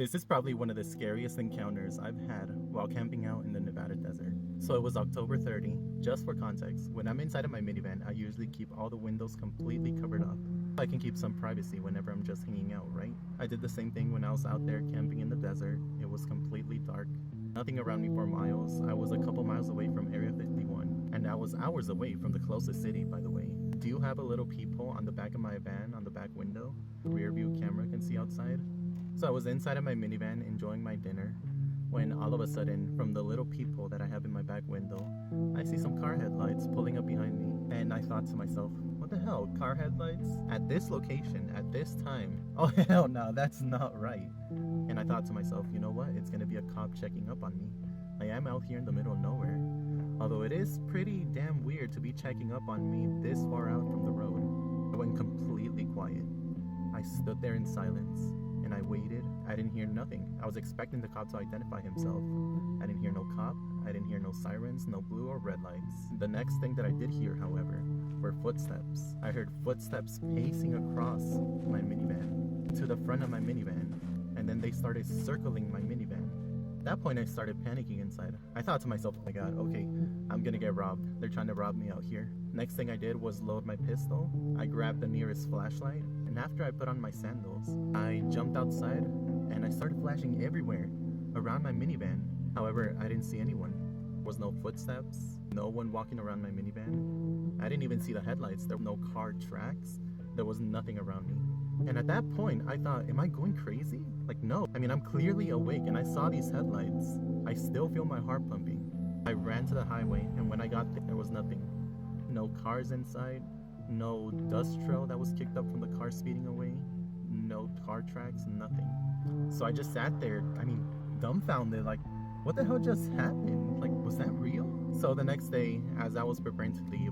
This is probably one of the scariest encounters I've had while camping out in the Nevada desert. So it was October 30. Just for context, when I'm inside of my minivan, I usually keep all the windows completely covered up. I can keep some privacy whenever I'm just hanging out, right? I did the same thing when I was out there camping in the desert. It was completely dark. Nothing around me for miles. I was a couple miles away from Area 51, and I was hours away from the closest city, by the way. Do you have a little peephole on the back of my van on the back window? Rear view camera can see outside. So I was inside of my minivan enjoying my dinner when all of a sudden, from the little peephole that I have in my back window, I see some car headlights pulling up behind me. And I thought to myself, what the hell, car headlights? At this location, at this time? Oh hell no, that's not right. And I thought to myself, you know what, it's gonna be a cop checking up on me. I am out here in the middle of nowhere. Although it is pretty damn weird to be checking up on me this far out from the road. I went completely quiet. I stood there in silence. And I waited. I didn't hear nothing. I was expecting the cop to identify himself. I didn't hear no cop. I didn't hear no sirens, no blue or red lights. The next thing that I did hear, however, were footsteps. I heard footsteps pacing across my minivan to the front of my minivan, and then they started circling my minivan. At that point, I started panicking inside. I thought to myself, oh my god, okay, I'm gonna get robbed. They're trying to rob me out here. Next thing I did was load my pistol. I grabbed the nearest flashlight, and after I put on my sandals, I jumped outside and I started flashing everywhere around my minivan. However, I didn't see anyone. There was no footsteps, no one walking around my minivan. I didn't even see the headlights. There were no car tracks. There was nothing around me. And at that point, I thought, am I going crazy? Like, no. I mean, I'm clearly awake and I saw these headlights. I still feel my heart pumping. I ran to the highway, and when I got there was nothing. No cars inside, no dust trail that was kicked up from the car speeding away, no car tracks, nothing. So I just sat there, dumbfounded, like, what the hell just happened? Like, was that real? So the next day, as I was preparing to leave,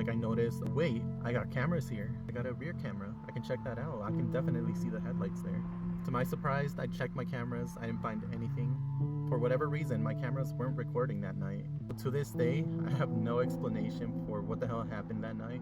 I noticed, wait, I got cameras here. I got a rear camera. I can check that out. I can definitely see the headlights there. To my surprise, I checked my cameras. I didn't find anything. For whatever reason, my cameras weren't recording that night. To this day, I have no explanation for what the hell happened that night.